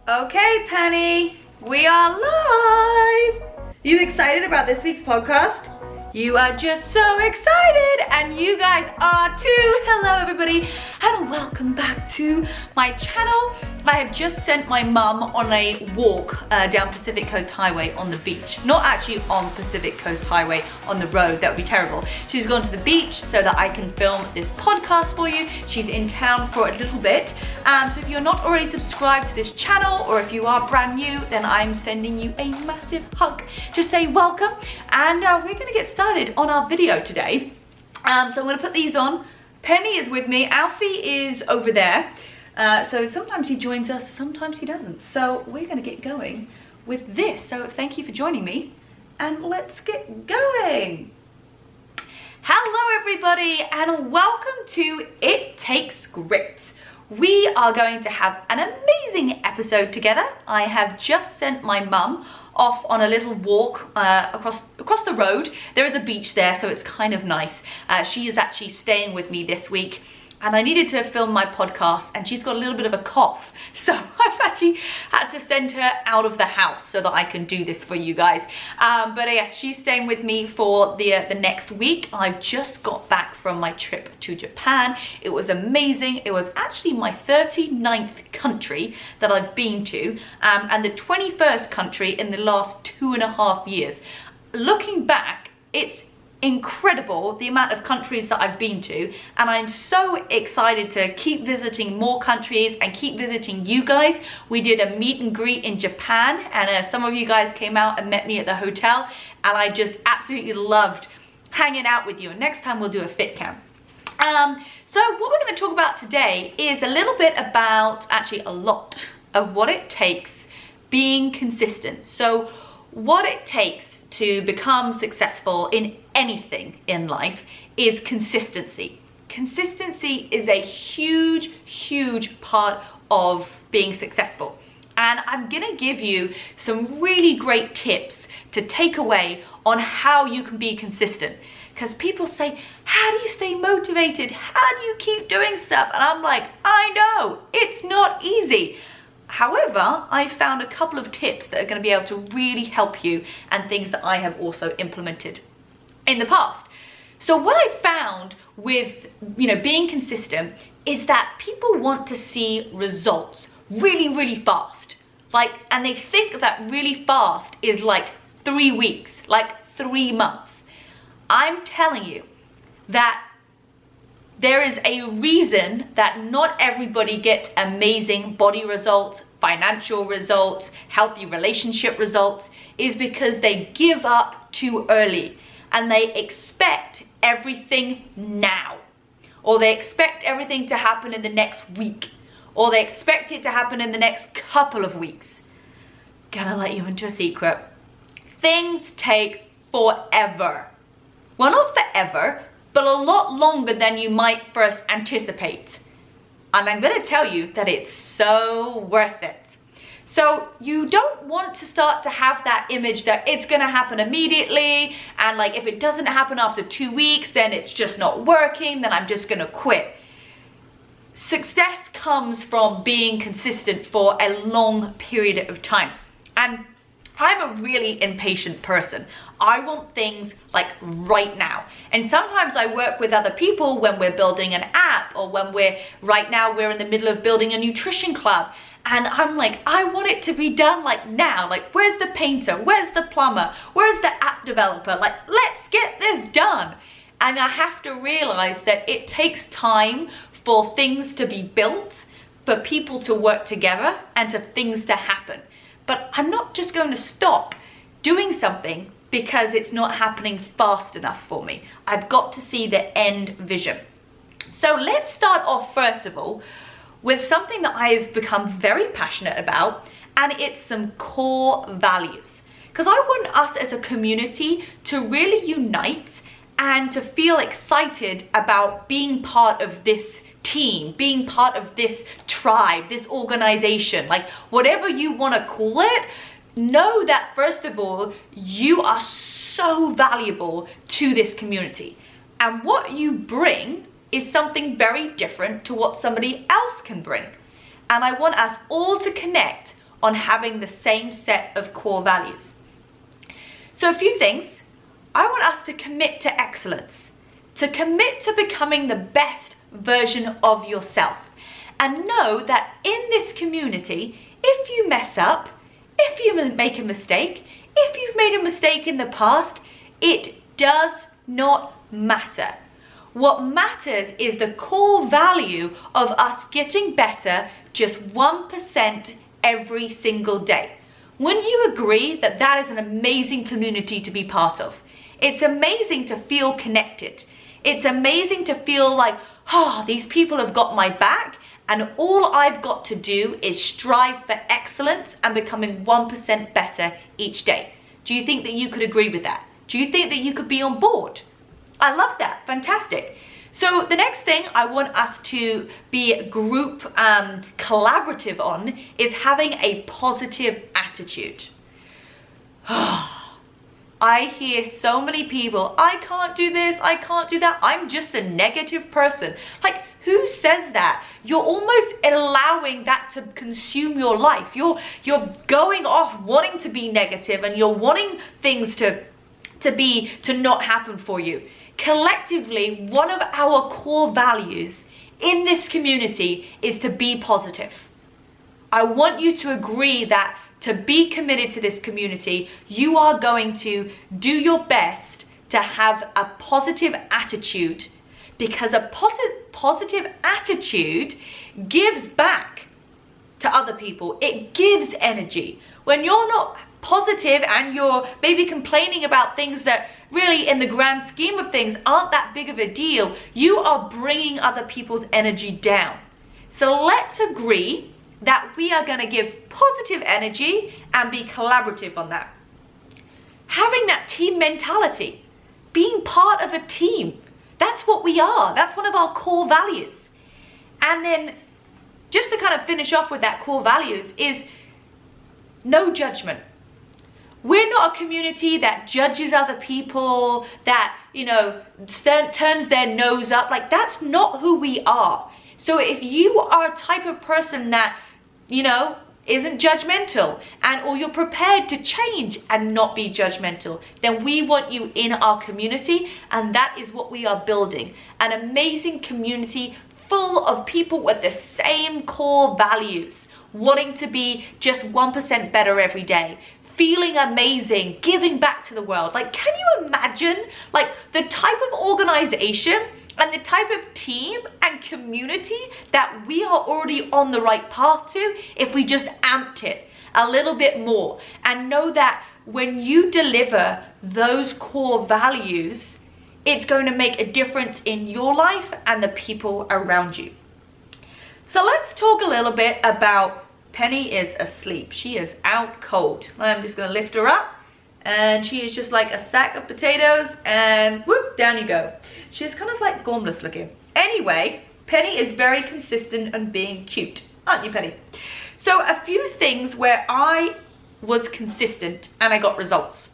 Okay, Penny, we are live. You excited about this week's podcast? You are just so excited, and you guys are too. Hello, everybody, and welcome back to my channel. I have just sent my mum on a walk down Pacific Coast Highway on the beach. Not actually on Pacific Coast Highway on the road, that would be terrible. She's gone to the beach so that I can film this podcast for you. She's in town for a little bit. So if you're not already subscribed to this channel, or if you are brand new, then I'm sending you a massive hug to say welcome. And we're gonna get started on our video today. So I'm gonna put these on. Penny is with me, Alfie is over there. So sometimes he joins us, sometimes he doesn't. So we're gonna get going with this. So thank you for joining me, and let's get going. Hello everybody, and welcome to It Takes Grit. We are going to have an amazing episode together. I have just sent my mum off on a little walk across the road. There is a beach there, so it's kind of nice. She is actually staying with me this week, and I needed to film my podcast, and she's got a little bit of a cough. So I've actually had to send her out of the house so that I can do this for you guys. But yeah, she's staying with me for the next week. I've just got back from my trip to Japan. It was amazing. It was actually my 39th country that I've been to, and the 21st country in the last 2.5 years. Looking back, it's incredible the amount of countries that I've been to, and I'm so excited to keep visiting more countries and keep visiting you guys. We did a meet and greet in Japan, and some of you guys came out and met me at the hotel, and I just absolutely loved hanging out with you. And next time we'll do a fit cam. So what we're going to talk about today is a little bit about, actually a lot of what it takes being consistent. So what it takes to become successful in anything in life is consistency. Consistency is a huge, huge part of being successful. And I'm gonna give you some really great tips to take away on how you can be consistent. Because people say, how do you stay motivated? How do you keep doing stuff? And I'm like, I know, it's not easy. However, I found a couple of tips that are going to be able to really help you, and things that I have also implemented in the past. So what I found with, being consistent is that people want to see results really, really fast. And they think that really fast is like 3 weeks, like 3 months. I'm telling you that there is a reason that not everybody gets amazing body results, financial results, healthy relationship results, is because they give up too early and they expect everything now. Or they expect everything to happen in the next week. Or they expect it to happen in the next couple of weeks. Gonna let you into a secret. Things take forever. Well, not forever, but a lot longer than you might first anticipate. And I'm gonna tell you that it's so worth it. So you don't want to start to have that image that it's gonna happen immediately, and like if it doesn't happen after 2 weeks, then it's just not working, then I'm just gonna quit. Success comes from being consistent for a long period of time. And I'm a really impatient person. I want things like right now. And sometimes I work with other people when we're building an app, or when right now we're in the middle of building a nutrition club. And I'm like, I want it to be done like now. Like, where's the painter? Where's the plumber? Where's the app developer? Like, let's get this done. And I have to realize that it takes time for things to be built, for people to work together, and for things to happen. But I'm not just going to stop doing something because it's not happening fast enough for me. I've got to see the end vision. So let's start off first of all with something that I've become very passionate about, and it's some core values. Because I want us as a community to really unite and to feel excited about being part of this team, being part of this tribe, this organization, like whatever you want to call it. Know that first of all, you are so valuable to this community, and what you bring is something very different to what somebody else can bring. And I want us all to connect on having the same set of core values. So a few things. I want us to commit to excellence, to commit to becoming the best version of yourself, and know that in this community, if you mess up, if you make a mistake, if you've made a mistake in the past, it does not matter. What matters is the core value of us getting better just 1% every single day. Wouldn't you agree that that is an amazing community to be part of? It's amazing to feel connected. It's amazing to feel like, these people have got my back, and all I've got to do is strive for excellence and becoming 1% better each day. Do you think that you could agree with that? Do you think that you could be on board? I love that. Fantastic. So the next thing I want us to be group collaborative on is having a positive attitude. I hear so many people, I can't do this, I can't do that, I'm just a negative person. Like, who says that? You're almost allowing that to consume your life. You're going off wanting to be negative, and you're wanting things to not happen for you. Collectively, one of our core values in this community is to be positive. I want you to agree that to be committed to this community, you are going to do your best to have a positive attitude, because a positive attitude gives back to other people. It gives energy. When you're not positive and you're maybe complaining about things that really in the grand scheme of things aren't that big of a deal, you are bringing other people's energy down. So let's agree that we are going to give positive energy and be collaborative on that. Having that team mentality, being part of a team, that's what we are. That's one of our core values. And then just to kind of finish off with that core values is no judgment. We're not a community that judges other people, that, turns their nose up. Like, that's not who we are. So if you are a type of person that, isn't judgmental, or you're prepared to change and not be judgmental, then we want you in our community, and that is what we are building. An amazing community full of people with the same core values, wanting to be just 1% better every day, feeling amazing, giving back to the world. Like, can you imagine like the type of organization and the type of team and community that we are already on the right path to if we just amped it a little bit more, and know that when you deliver those core values, it's going to make a difference in your life and the people around you. So let's talk a little bit about Penny is asleep. She is out cold. I'm just gonna lift her up, and she is just like a sack of potatoes, and whoop, down you go. She's kind of like gormless looking. Anyway, Penny is very consistent and being cute, aren't you, Penny? So a few things where I was consistent and I got results.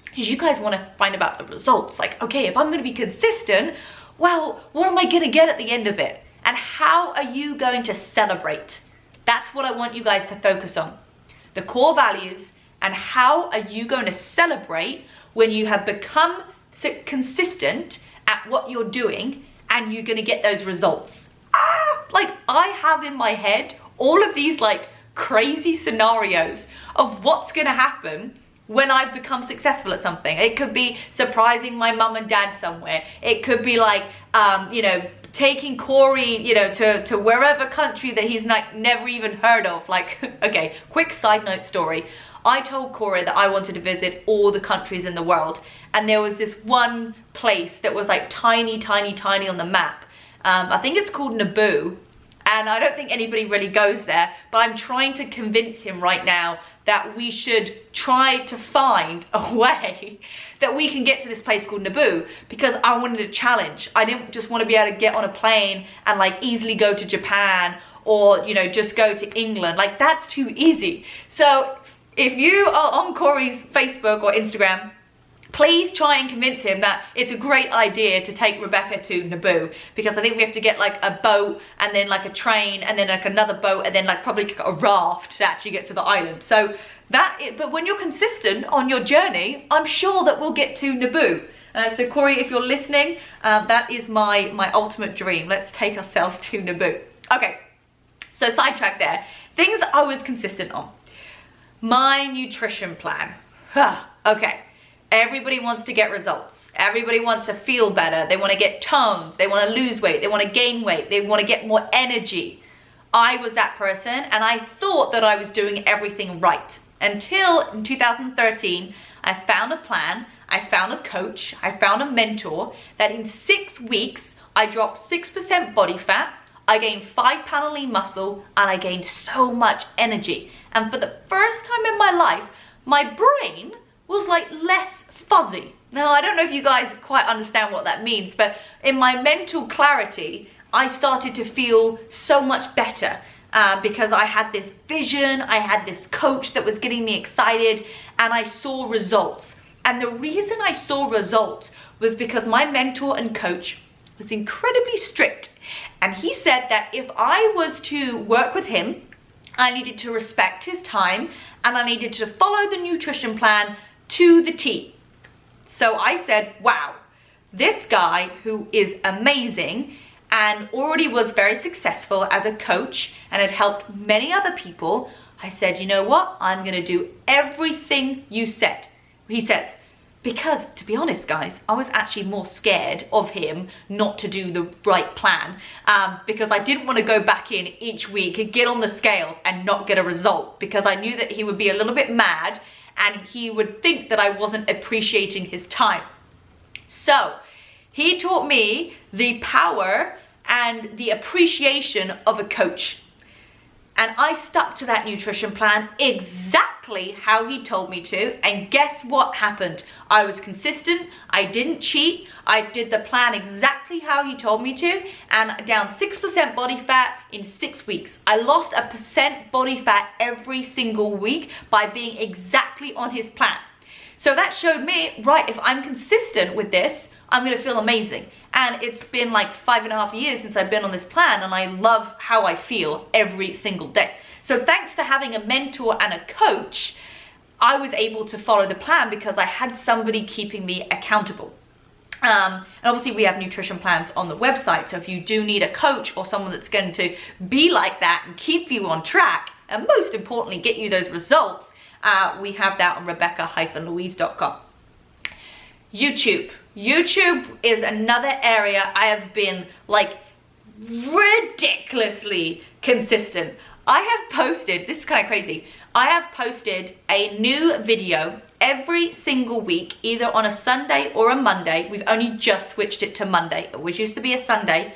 Because you guys want to find about the results. Like, okay, if I'm going to be consistent, well, what am I going to get at the end of it? And how are you going to celebrate? That's what I want you guys to focus on. The core values, and how are you going to celebrate when you have become consistent at what you're doing and you're going to get those results. Like, I have in my head all of these like crazy scenarios of what's going to happen when I've become successful at something. It could be surprising my mum and dad somewhere. It could be like, taking Corey, to wherever country that he's like never even heard of. Like, okay, quick side note story. I told Corey that I wanted to visit all the countries in the world, and there was this one place that was like tiny, tiny, tiny on the map. I think it's called Naboo, and I don't think anybody really goes there, but I'm trying to convince him right now that we should try to find a way that we can get to this place called Naboo, because I wanted a challenge. I didn't just want to be able to get on a plane and like easily go to Japan, or just go to England. Like, that's too easy. So if you are on Corey's Facebook or Instagram, please try and convince him that it's a great idea to take Rebecca to Naboo, because I think we have to get like a boat and then like a train and then like another boat and then like probably a raft to actually get to the island. So but when you're consistent on your journey, I'm sure that we'll get to Naboo. So Corey, if you're listening, that is my ultimate dream. Let's take ourselves to Naboo. Okay, so sidetrack there. Things I was consistent on. My nutrition plan. Okay. Everybody wants to get results. Everybody wants to feel better. They want to get toned. They want to lose weight. They want to gain weight. They want to get more energy. I was that person, and I thought that I was doing everything right. Until in 2013, I found a plan, I found a coach, I found a mentor that in 6 weeks, I dropped 6% body fat, I gained 5 pound lean muscle, and I gained so much energy. And for the first time in my life, my brain was like less fuzzy. Now, I don't know if you guys quite understand what that means, but in my mental clarity, I started to feel so much better because I had this vision, I had this coach that was getting me excited, and I saw results. And the reason I saw results was because my mentor and coach was incredibly strict. And he said that if I was to work with him, I needed to respect his time and I needed to follow the nutrition plan to the T. So I said, wow, this guy who is amazing and already was very successful as a coach and had helped many other people, I said, you know what? I'm gonna do everything you said. He says, because to be honest, guys, I was actually more scared of him not to do the right plan because I didn't want to go back in each week and get on the scales and not get a result, because I knew that he would be a little bit mad and he would think that I wasn't appreciating his time. So he taught me the power and the appreciation of a coach. And I stuck to that nutrition plan exactly how he told me to. And guess what happened? I was consistent. I didn't cheat. I did the plan exactly how he told me to. And down 6% body fat in 6 weeks. I lost 1% body fat every single week by being exactly on his plan. So that showed me, right, if I'm consistent with this, I'm gonna feel amazing. And it's been like 5.5 years since I've been on this plan, and I love how I feel every single day. So thanks to having a mentor and a coach, I was able to follow the plan because I had somebody keeping me accountable. And obviously we have nutrition plans on the website, so if you do need a coach or someone that's going to be like that and keep you on track, and most importantly get you those results, we have that on Rebecca-Louise.com. YouTube. YouTube is another area I have been like ridiculously consistent. I have posted, this is kind of crazy, I have posted a new video every single week, either on a Sunday or a Monday. We've only just switched it to Monday, which used to be a Sunday,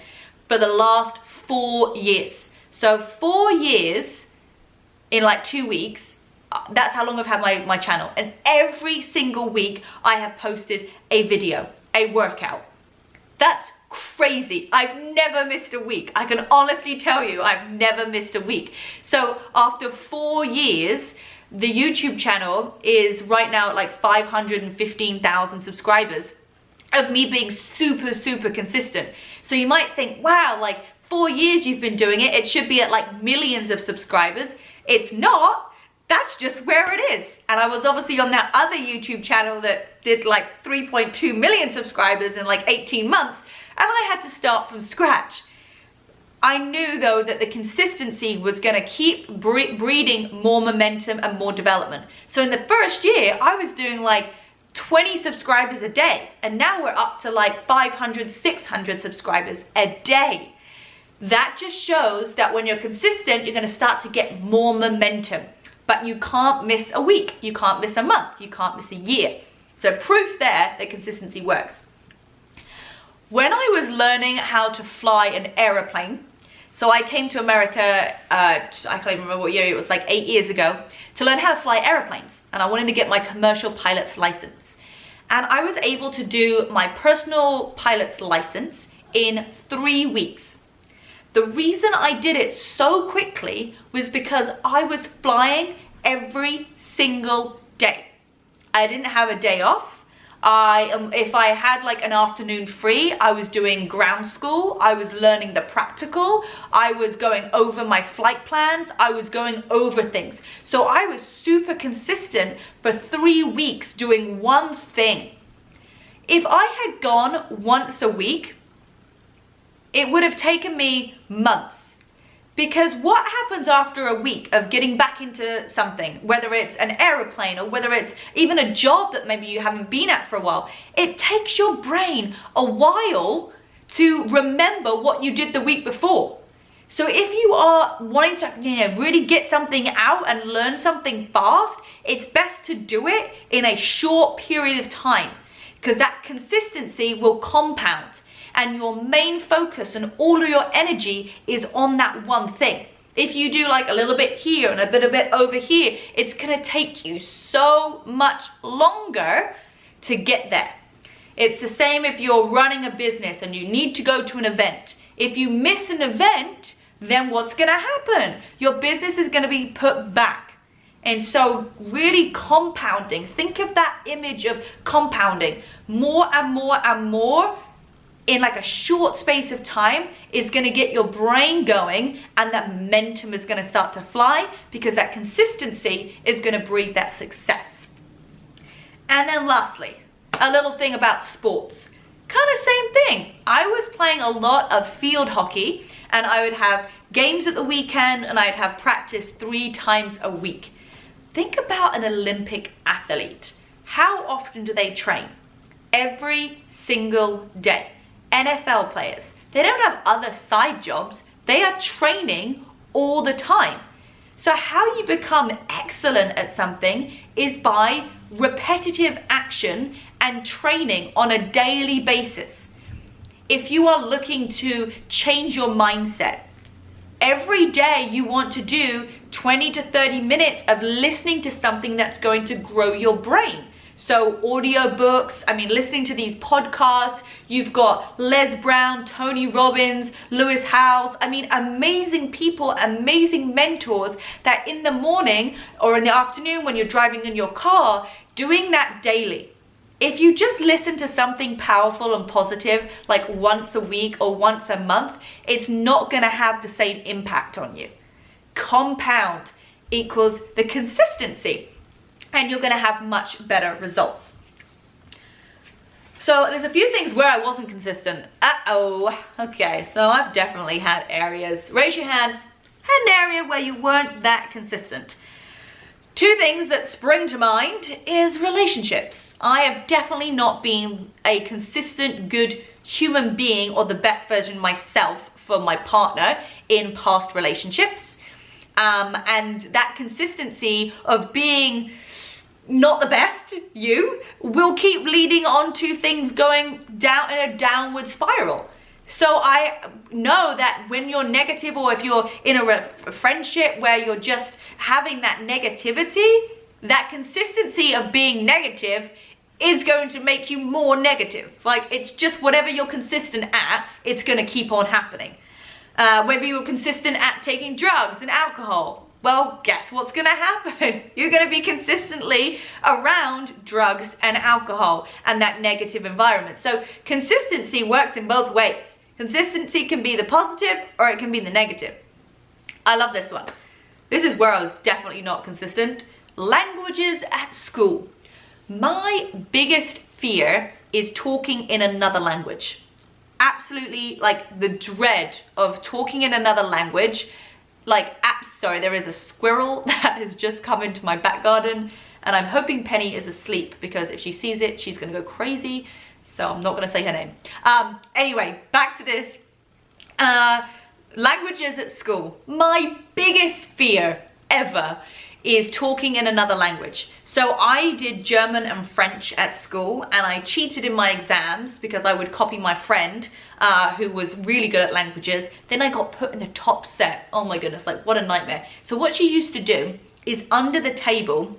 for the last 4 years. So 4 years in like 2 weeks. That's how long I've had my channel, and every single week I have posted a video, a workout. That's crazy. I've never missed a week. I can honestly tell you I've never missed a week. So after 4 years, the YouTube channel is right now at like 515,000 subscribers of me being super consistent. So you might think, wow, like 4 years you've been doing it, it should be at like millions of subscribers. It's not. That's just where it is. And I was obviously on that other YouTube channel that did like 3.2 million subscribers in like 18 months, and I had to start from scratch. I knew though that the consistency was gonna keep breeding more momentum and more development. So in the first year, I was doing like 20 subscribers a day, and now we're up to like 500, 600 subscribers a day. That just shows that when you're consistent, you're gonna start to get more momentum. But you can't miss a week, you can't miss a month, you can't miss a year. So proof there that consistency works. When I was learning how to fly an aeroplane, so I came to America, I can't even remember what year, it was like 8 years ago, to learn how to fly airplanes. And I wanted to get my commercial pilot's license. And I was able to do my personal pilot's license in 3 weeks. The reason I did it so quickly was because I was flying every single day. I didn't have a day off. If I had like an afternoon free, I was doing ground school, I was learning the practical, I was going over my flight plans, I was going over things. So I was super consistent for 3 weeks doing one thing. If I had gone once a week, it would have taken me months. Because what happens after a week of getting back into something, whether it's an aeroplane or whether it's even a job that maybe you haven't been at for a while, it takes your brain a while to remember what you did the week before. So if you are wanting to, really get something out and learn something fast, it's best to do it in a short period of time, because that consistency will compound. And your main focus and all of your energy is on that one thing. If you do like a little bit here and a bit over here, it's gonna take you so much longer to get there. It's the same if you're running a business and you need to go to an event. If you miss an event, then what's gonna happen? Your business is gonna be put back. And so really compounding, think of that image of compounding. More and more and more in like a short space of time is going to get your brain going, and that momentum is going to start to fly, because that consistency is going to breed that success. And then lastly, a little thing about sports. Kind of same thing. I was playing a lot of field hockey, and I would have games at the weekend and I'd have practice 3 times a week. Think about an Olympic athlete. How often do they train? Every single day. NFL players, they don't have other side jobs, they are training all the time. So how you become excellent at something is by repetitive action and training on a daily basis. If you are looking to change your mindset, every day you want to do 20 to 30 minutes of listening to something that's going to grow your brain. So audiobooks, listening to these podcasts, you've got Les Brown, Tony Robbins, Lewis Howes, amazing people, amazing mentors that in the morning or in the afternoon when you're driving in your car, doing that daily. If you just listen to something powerful and positive like once a week or once a month, it's not gonna have the same impact on you. Compound equals the consistency, and you're gonna have much better results. So there's a few things where I wasn't consistent. Okay, so I've definitely had areas. Raise your hand. Had an area where you weren't that consistent. 2 things that spring to mind is relationships. I have definitely not been a consistent, good human being or the best version of myself for my partner in past relationships. And that consistency of being not the best you will keep leading on to things going down in a downward spiral. So I know that when you're negative, or if you're in a friendship where you're just having that negativity, that consistency of being negative is going to make you more negative. Like, it's just whatever you're consistent at, it's going to keep on happening. Maybe you're consistent at taking drugs and alcohol. Well, guess what's gonna happen? You're gonna be consistently around drugs and alcohol and that negative environment. So consistency works in both ways. Consistency can be the positive or it can be the negative. I love this one. This is where I was definitely not consistent. Languages at school. My biggest fear is talking in another language. Absolutely, like the dread of talking in another language. Sorry, there is a squirrel that has just come into my back garden, and I'm hoping Penny is asleep, because if she sees it, she's gonna go crazy. So I'm not gonna say her name. Anyway, back to this. Languages at school. My biggest fear ever is talking in another language. So I did German and French at school, and I cheated in my exams because I would copy my friend who was really good at languages. Then I got put in the top set. Oh my goodness, like what a nightmare. So what she used to do is under the table,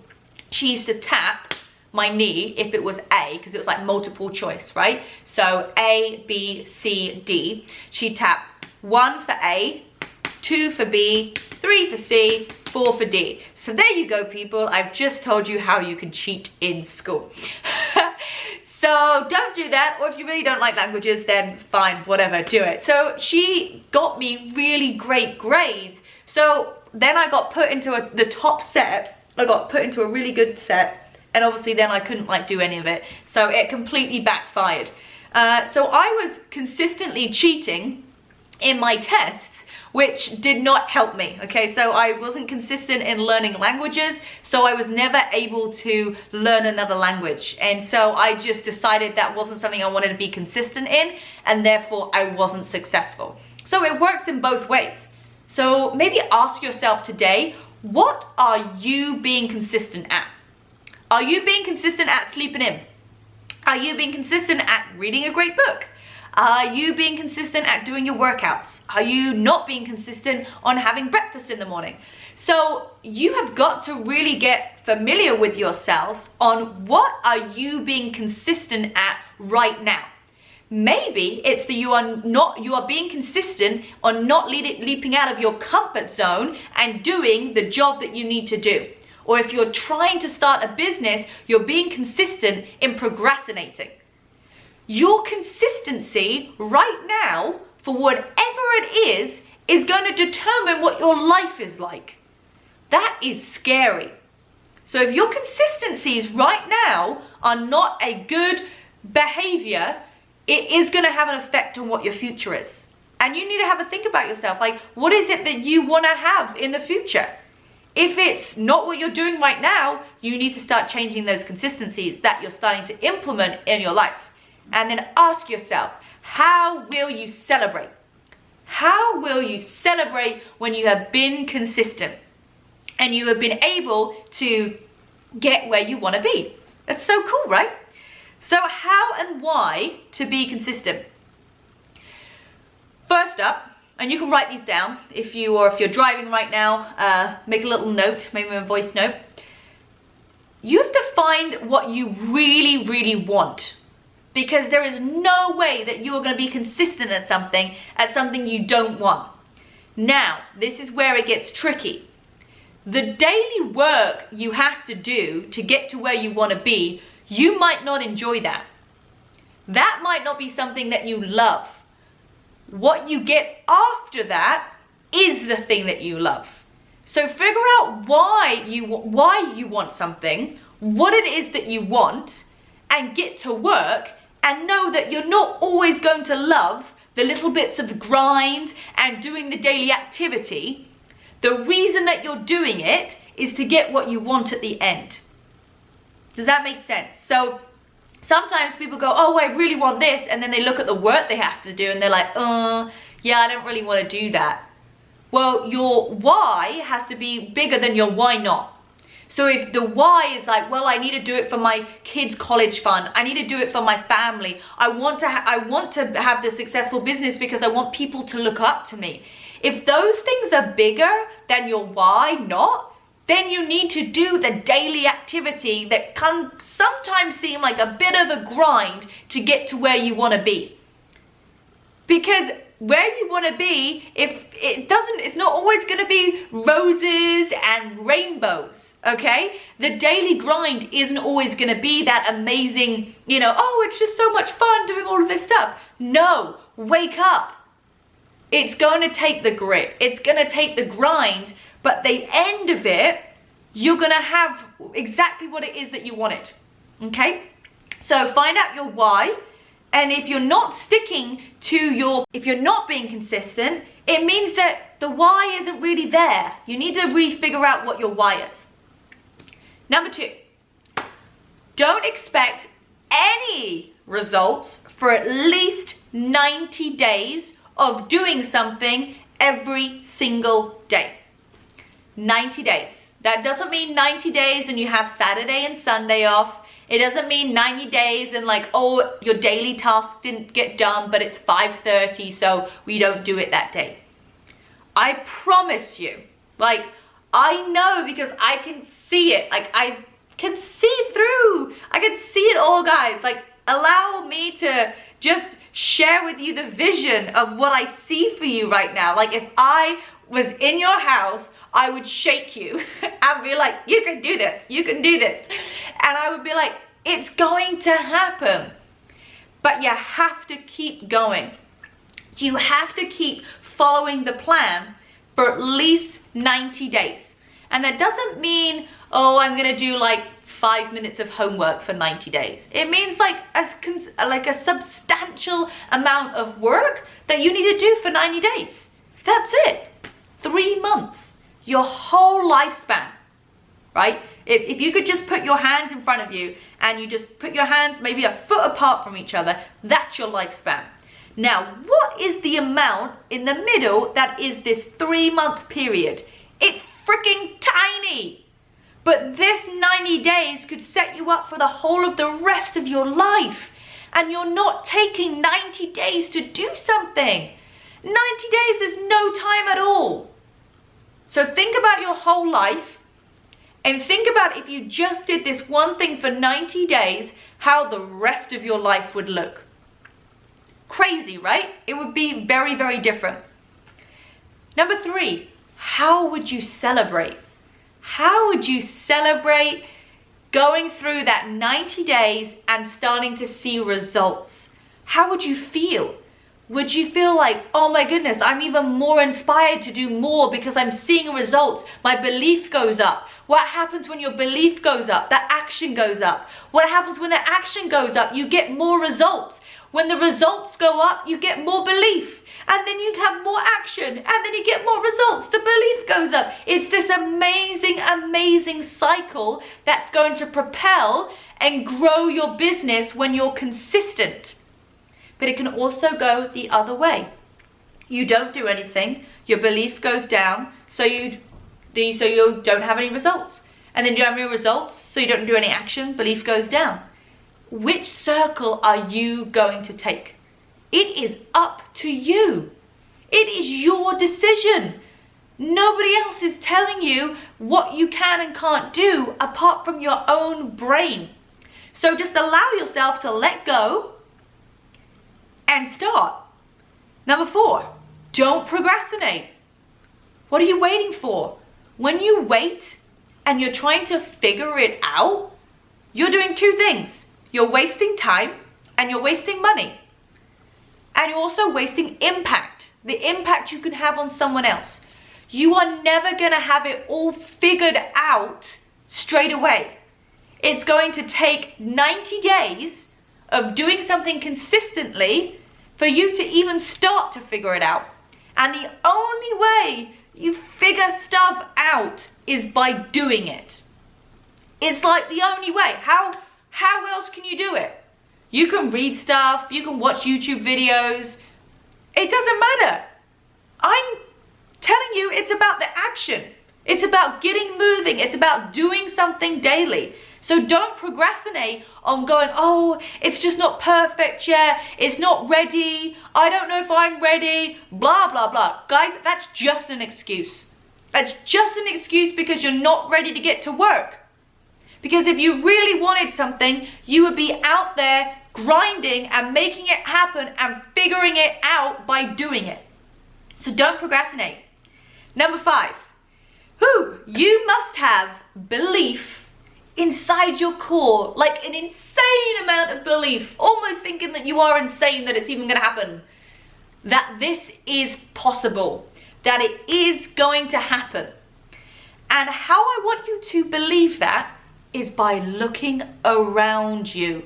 she used to tap my knee if it was A, because it was like multiple choice, right? So A, B, C, D. She'd tap 1 for A, 2 for B, 3 for C, 4 for D. So there you go, people. I've just told you how you can cheat in school. So So don't do that, or if you really don't like languages, then fine, whatever, do it. So she got me really great grades. So then I got put into the top set. I got put into a really good set, and obviously then I couldn't like do any of it. So it completely backfired. So I was consistently cheating in my tests, which did not help me, okay? So I wasn't consistent in learning languages, so I was never able to learn another language. And so I just decided that wasn't something I wanted to be consistent in, and therefore I wasn't successful. So it works in both ways. So maybe ask yourself today, what are you being consistent at? Are you being consistent at sleeping in? Are you being consistent at reading a great book? Are you being consistent at doing your workouts? Are you not being consistent on having breakfast in the morning? So you have got to really get familiar with yourself on what are you being consistent at right now. Maybe it's that you are being consistent on not leaping out of your comfort zone and doing the job that you need to do. Or if you're trying to start a business, you're being consistent in procrastinating. Your consistency right now for whatever it is going to determine what your life is like. That is scary. So if your consistencies right now are not a good behavior, it is going to have an effect on what your future is. And you need to have a think about yourself, like, what is it that you want to have in the future? If it's not what you're doing right now, you need to start changing those consistencies that you're starting to implement in your life. And then ask yourself, how will you celebrate? How will you celebrate when you have been consistent and you have been able to get where you want to be? That's so cool, right? So how and why to be consistent? First up, and you can write these down if you're driving right now, make a little note, maybe a voice note. You have to find what you really, really want. Because there is no way that you are going to be consistent at something you don't want. Now, this is where it gets tricky. The daily work you have to do to get to where you want to be, you might not enjoy that. That might not be something that you love. What you get after that is the thing that you love. So figure out why you want something, what it is that you want, and get to work. And know that you're not always going to love the little bits of grind and doing the daily activity. The reason that you're doing it is to get what you want at the end. Does that make sense? So sometimes people go, oh, I really want this. And then they look at the work they have to do and they're like, yeah, I don't really want to do that. Well, your why has to be bigger than your why not. So if the why is like, well, I need to do it for my kids' college fund. I need to do it for my family. I want to have this successful business because I want people to look up to me. If those things are bigger than your why not, then you need to do the daily activity that can sometimes seem like a bit of a grind to get to where you want to be. Because where you want to be, it's not always going to be roses and rainbows. Okay? The daily grind isn't always going to be that amazing, oh, it's just so much fun doing all of this stuff. No, wake up. It's going to take the grit. It's going to take the grind, but the end of it, you're going to have exactly what it is that you wanted. Okay? So find out your why. And if you're not if you're not being consistent, it means that the why isn't really there. You need to figure out what your why is. Number 2, don't expect any results for at least 90 days of doing something every single day. 90 days. That doesn't mean 90 days and you have Saturday and Sunday off. It doesn't mean 90 days and like, oh, your daily task didn't get done, but it's 5:30, so we don't do it that day. I promise you, like, I know because I can see it. Like, I can see through. I can see it all, guys. Like, allow me to just share with you the vision of what I see for you right now. Like, if I was in your house, I would shake you and be like, you can do this. You can do this. And I would be like, It's going to happen. But you have to keep going. You have to keep following the plan for at least 90 days. And that doesn't mean, oh, I'm gonna do like 5 minutes of homework for 90 days. It means like a substantial amount of work that you need to do for 90 days. That's it. 3 months, your whole lifespan, right? If you could just put your hands in front of you and you just put your hands maybe a foot apart from each other, that's your lifespan. Now, what is the amount in the middle that is this 3-month period? It's freaking tiny. But this 90 days could set you up for the whole of the rest of your life. And you're not taking 90 days to do something. 90 days is no time at all. So think about your whole life and think about if you just did this one thing for 90 days, how the rest of your life would look. Crazy, right? It would be very, very different. Number 3, how would you celebrate? How would you celebrate going through that 90 days and starting to see results? How would you feel? Would you feel like, oh my goodness, I'm even more inspired to do more because I'm seeing results. My belief goes up. What happens when your belief goes up? That action goes up. What happens when the action goes up? You get more results. When the results go up, you get more belief. And then you have more action. And then you get more results. The belief goes up. It's this amazing, amazing cycle that's going to propel and grow your business when you're consistent. But it can also go the other way. You don't do anything, your belief goes down, so you don't have any results. And then you don't have any results, so you don't do any action, belief goes down. Which circle are you going to take? It is up to you. It is your decision. Nobody else is telling you what you can and can't do apart from your own brain. So just allow yourself to let go and start. Number 4, don't procrastinate. What are you waiting for? When you wait and you're trying to figure it out, you're doing 2 things. You're wasting time and you're wasting money. And you're also wasting impact, the impact you can have on someone else. You are never gonna have it all figured out straight away. It's going to take 90 days of doing something consistently for you to even start to figure it out. And the only way you figure stuff out is by doing it. It's like the only way. How else can you do it? You can read stuff, you can watch YouTube videos. It doesn't matter. I'm telling you, it's about the action. It's about getting moving. It's about doing something daily. So don't procrastinate on going, oh, it's just not perfect yet. It's not ready. I don't know if I'm ready. Blah, blah, blah. Guys, that's just an excuse. That's just an excuse because you're not ready to get to work. Because if you really wanted something, you would be out there grinding and making it happen and figuring it out by doing it. So don't procrastinate. Number 5, you must have belief inside your core, like an insane amount of belief, almost thinking that you are insane that it's even going to happen, that this is possible, that it is going to happen. And how I want you to believe that is by looking around you.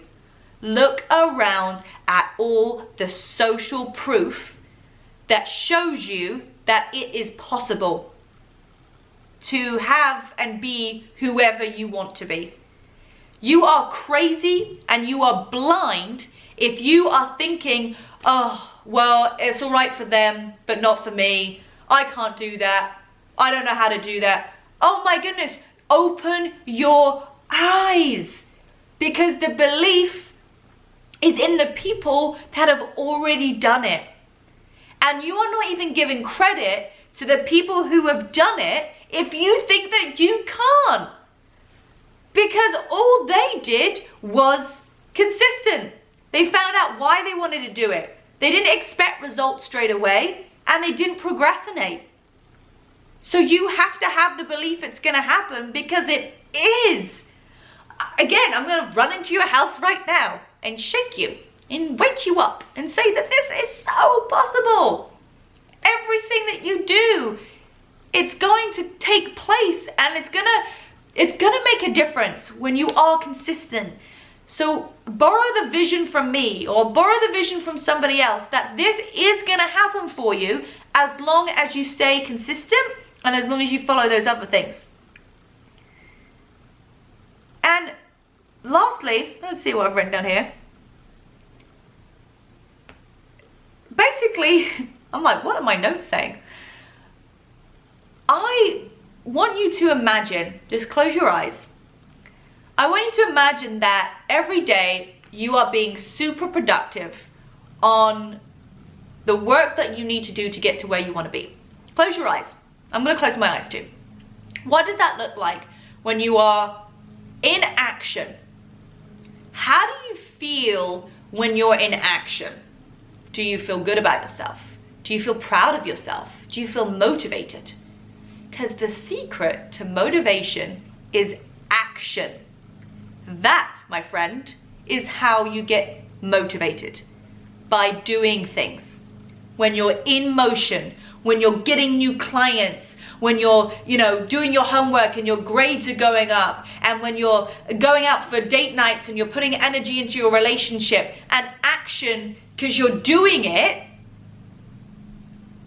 Look around at all the social proof that shows you that it is possible to have and be whoever you want to be. You are crazy and you are blind if you are thinking, oh, well, it's all right for them, but not for me. I can't do that. I don't know how to do that. Oh my goodness, open your eyes, because the belief is in the people that have already done it. And you are not even giving credit to the people who have done it if you think that you can't. Because all they did was consistent. They found out why they wanted to do it. They didn't expect results straight away and they didn't procrastinate. So you have to have the belief it's going to happen because it is. again, I'm gonna run into your house right now and shake you and wake you up and say that this is so possible. Everything that you do, it's going to take place, and it's gonna make a difference when you are consistent. So borrow the vision from me, or borrow the vision from somebody else, that this is gonna happen for you as long as you stay consistent and as long as you follow those other things. And lastly, let's see what I've written down here. Basically, I'm like, what are my notes saying? I want you to imagine, just close your eyes. I want you to imagine that every day you are being super productive on the work that you need to do to get to where you want to be. Close your eyes. I'm going to close my eyes too. What does that look like when you are in action? How do you feel when you're in action? Do you feel good about yourself? Do you feel proud of yourself? Do you feel motivated? Because the secret to motivation is action. That, my friend, is how you get motivated. By doing things. When you're in motion, when you're getting new clients, when you're, doing your homework and your grades are going up, and when you're going out for date nights and you're putting energy into your relationship and action because you're doing it,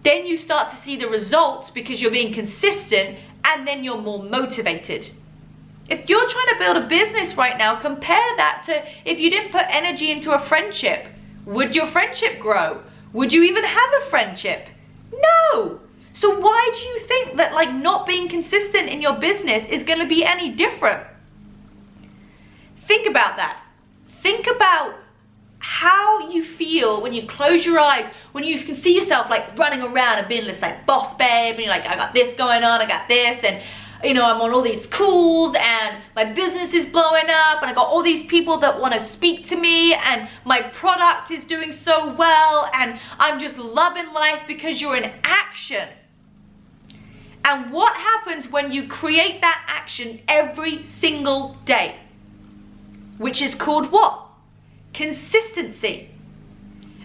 then you start to see the results because you're being consistent, and then you're more motivated. If you're trying to build a business right now, compare that to if you didn't put energy into a friendship. Would your friendship grow? Would you even have a friendship? No. So why do you think that not being consistent in your business is going to be any different? Think about that. Think about how you feel when you close your eyes, when you can see yourself running around and being this boss babe, and you're like, I got this going on, I got this, and I'm on all these calls, and my business is blowing up, and I got all these people that want to speak to me, and my product is doing so well, and I'm just loving life because you're in action. And what happens when you create that action every single day? Which is called what? Consistency.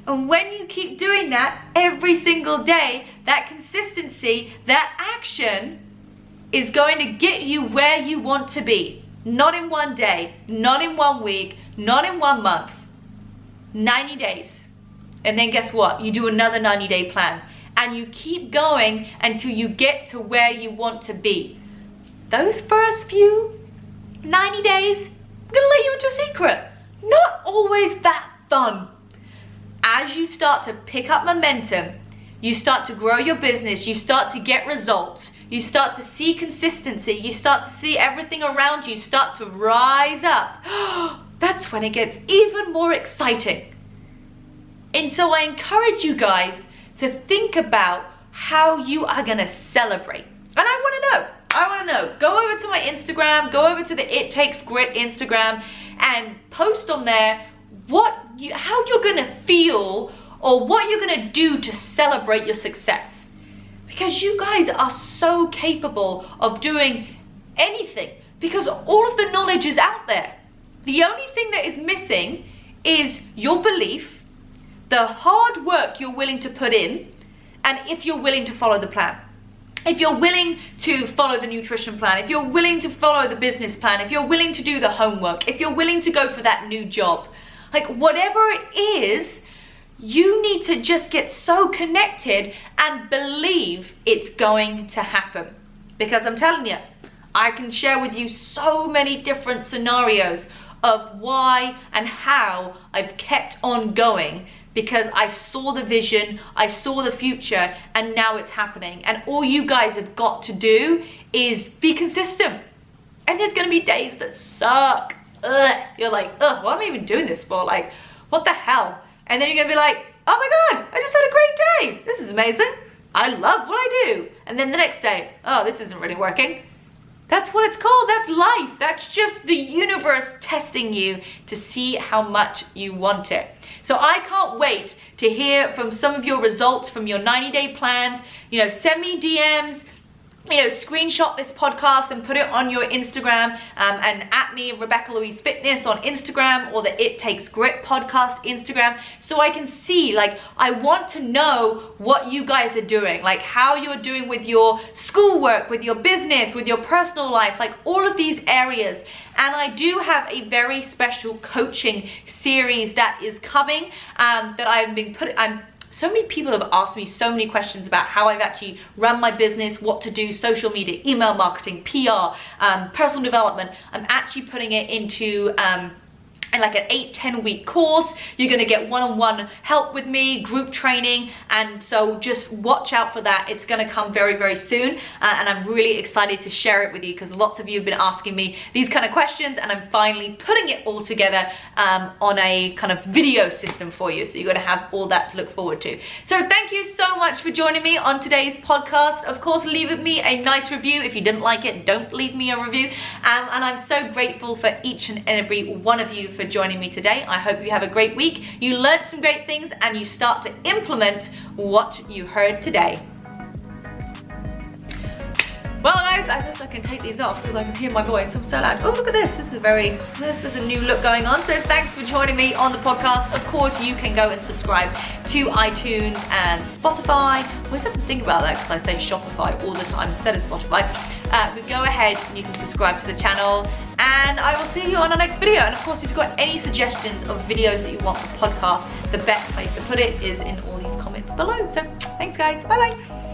And when you keep doing that every single day, that consistency, that action is going to get you where you want to be. Not in one day, not in 1 week, not in 1 month. 90 days. And then guess what? You do another 90-day plan. And you keep going until you get to where you want to be. Those first few 90 days, I'm gonna let you into a secret. Not always that fun. As you start to pick up momentum, you start to grow your business, you start to get results, you start to see consistency, you start to see everything around you start to rise up. That's when it gets even more exciting. And so I encourage you guys to think about how you are gonna celebrate. And I wanna know. Go over to my Instagram, go over to the It Takes Grit Instagram, and post on there how you're gonna feel or what you're gonna do to celebrate your success. Because you guys are so capable of doing anything, because all of the knowledge is out there. The only thing that is missing is your belief, the hard work you're willing to put in, and if you're willing to follow the plan. If you're willing to follow the nutrition plan, if you're willing to follow the business plan, if you're willing to do the homework, if you're willing to go for that new job, whatever it is, you need to just get so connected and believe it's going to happen. Because I'm telling you, I can share with you so many different scenarios of why and how I've kept on going, because I saw the vision, I saw the future, and now it's happening. And all you guys have got to do is be consistent. And there's gonna be days that suck. Ugh. You're like, ugh, what am I even doing this for? What the hell? And then you're gonna be like, oh my God, I just had a great day. This is amazing. I love what I do. And then the next day, oh, this isn't really working. That's what it's called. That's life. That's just the universe testing you to see how much you want it. So I can't wait to hear from some of your results from your 90-day plans. Send me DMs. screenshot this podcast and put it on your Instagram and at me, Rebecca-Louise Fitness on Instagram, or the It Takes Grit podcast Instagram, so I can see, like, I want to know what you guys are doing, like how you're doing with your schoolwork, with your business, with your personal life, like all of these areas. And I do have a very special coaching series that is coming that I've been so many people have asked me so many questions about how I've actually run my business, what to do, social media, email marketing, PR, personal development. I'm actually putting it into like an 8-10 week course. You're gonna get one-on-one help with me, group training, and so just watch out for that. It's gonna come very, very soon, and I'm really excited to share it with you because lots of you have been asking me these kind of questions, and I'm finally putting it all together on a kind of video system for you, so you're gonna have all that to look forward to. So thank you so much for joining me on today's podcast. Of course, leave me a nice review. If you didn't like it, don't leave me a review, and I'm so grateful for each and every one of you for joining me today. I hope you have a great week, you learned some great things, and you start to implement what you heard today. Well guys, I guess I can take these off because I can hear my voice. I'm so loud. Oh, look at this. This is a new look going on. So thanks for joining me on the podcast. Of course, you can go and subscribe to iTunes and Spotify. I always have to think about that because I say Shopify all the time instead of Spotify. But go ahead and you can subscribe to the channel, and I will see you on our next video. And of course, if you've got any suggestions of videos that you want for the podcast, the best place to put it is in all these comments below. So thanks guys, bye bye.